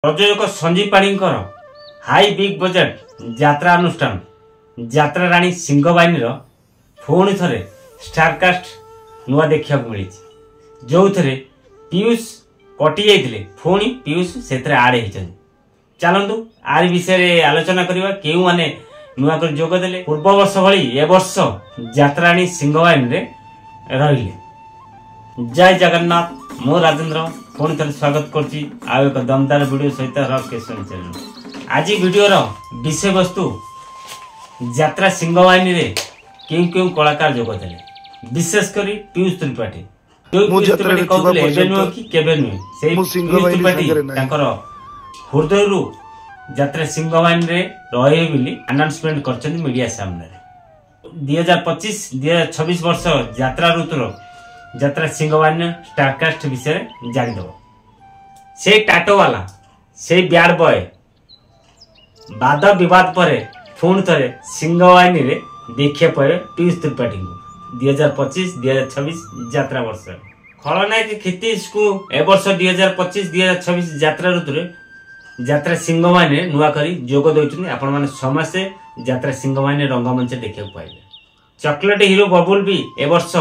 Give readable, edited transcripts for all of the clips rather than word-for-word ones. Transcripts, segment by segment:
प्रयोजक Sanjeev Panikkar high big budget यात्रा अनुष्ठान यात्रा राणी सिंहवाहिनी पुणी थे स्टारकास्ट नुआ देखा मिली जो थे पीयूष कटि जाते पुणी पीयूष से आड़े होती। चलतु आर विषय आलोचना करवा क्यों मैंने नुआ कर जोगदे पूर्व वर्ष भली ए वर्ष यात्रा राणी सिंहवाहिनी रहिले। जय जगन्नाथ मो राजेंद्र पुणी थे स्वागत करुच्ची आउ एक दमदार वीडियो सहित रकेशन चैनल। आज वीडियोर विषय वस्तु यात्रा सिंहवाहिनी रे क्यों क्यों कलाकार जोगदे विशेषकर पीयूष त्रिपाठी हृदय यात्रा सिंहवाहिनी रे रहे बोली अनाउंसमेंट कर मीडिया सामने 2025-2026 वर्ष यात्रा ऋतुर यात्रा सिंहवाहिनी स्टारकास्ट विषय जानीदेव। से टाटो वाला से ब्याड बॉय वाद विवाद पर पुणी थे सिंहवाहिनी रे देखिए पाए पीयूष त्रिपाठी को 2025-2026 यात्रा वर्ष खलनायक क्षितिज को ए वर्ष 2025-2026 यात्रा ऋतु यात्रा सिंहवाहिनी नुआ करी जोग देउछन। आपण माने समस्ते यात्रा सिंहवाहिनी रंगमंच देखिए पाइले। चॉकलेट हीरो बबुल भी ए वर्ष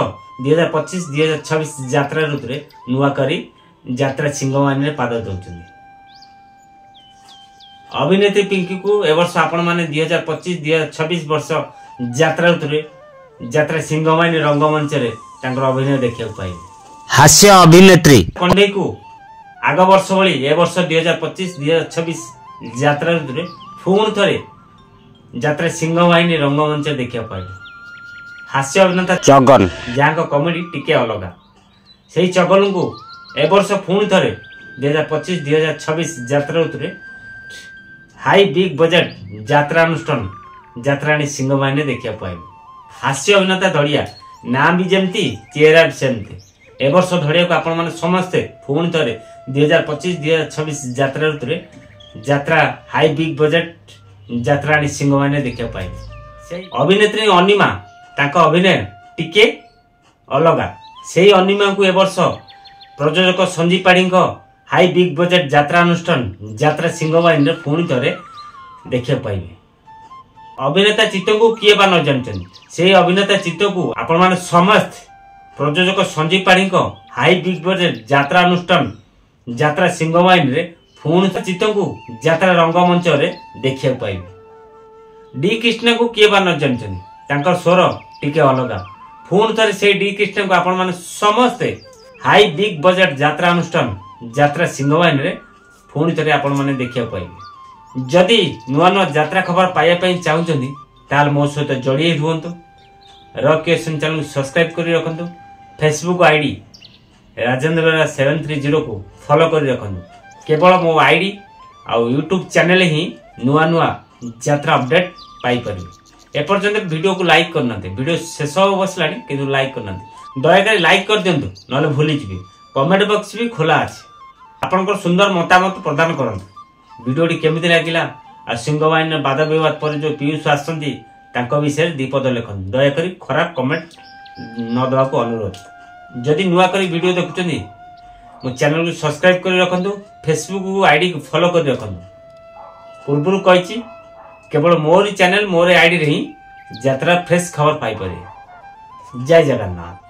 2025-2026 यात्रा ऋतु नुआ करी यात्रा सिंहवाहिनी पाद दउछन। अभिनेत्री पिंकी को ए वर्ष आपण माने 2025-2026 वर्ष यात्रा ऋतु यात्रा सिंहवाहिनी रंगमंच रे तांकर अभिनय देखिए पाइले। हास्य अभिनेत्री कंडे को आग वर्ष भली ए वर्ष 2025-2026 यात्रा ऋतु पुणी थे यात्रा सिंहवाहिनी रंगमंच देखा पाइले। हास्य अभिनेता चगन जहाँ कमेडी टिके अलग से चगन को ए वर्ष पुणी थे 2025-2026 यात्रा ऋतु हाई बिग बजेट यात्रा अनुष्ठान यात्रा राणी सिंहवाहिनी देखा पाइले। हास्य अभिनेता धड़िया ना भी जमती चेहरा भी सेमती ए वर्ष धड़िया को आपण माने समस्ते पुणी थे 2025-2026 यात्रा ऋतु यात्रा हाई बिग बजेट यात्रा राणी सिंहवाहिनी देखा पाइले। अभिनेत्री अनिमा ताका अभिनय टिके अलग से अनिमा को ए वर्ष प्रयोजक Sanjeev Panikkar high big budget यात्रा अनुष्ठान यात्रा सिंहवाहिनी पुणी थे देखा पाइबे। अभिनेता चित्त को किए बा न जानते से अभिनेता चित्त को आपण माने समस्त प्रयोजक Sanjeev Panikkar high big budget यात्रा अनुष्ठान यात्रा सिंहवाहिनी पुणी चित्त को यात्रा रंगमंच देखा पाइबे। डी कृष्ण को किए बा न जानते स्वर टिके अलग पुणी थे से डी कृष्ण को आपण माने समस्ते हाई बिग बजेट यात्रा अनुष्ठान यात्रा सिंहवाहिनी पुणी थे आपण माने देखा पाइबे। जदि नुआ नुआ यात्रा खबर पाइबा चाहते ताल मो सहित जड़िए रुहतु। रकेशन चैनल सब्सक्राइब कर रखु। फेसबुक आईडी राजेंद्र 730 को फॉलो कर रखु। केवल मो आईडी आउ यूट्यूब चैनल ही नुआ नुआ यात्रा अपडेट पाई परिबे। एपर्यंत वीडियो को लाइक करना वीडियो शेष हो बसला कि लाइक करना दयाकर लाइक कर दिंतु ना भूली जी। कमेंट बॉक्स भी खोला अच्छे आपंकर सुंदर मतामत प्रदान करते। वीडियोटी केमिति लागिला आ सिंहवाहिनी वाद विवाद पर जो पीयूष आसती विषय दीपद लिखन दयाकर खराब कमेंट न देवा अनुरोध। जदि नुआ करी वीडियो देखुं मो चैनल को सब्सक्राइब कर रखु। फेसबुक आईडी को फॉलो कर रखु। पूर्व कही केवल मोर चैनल मोर आईडी रे ही यात्रा फ्रेश खबर पाई पारे। जय जगन्नाथ।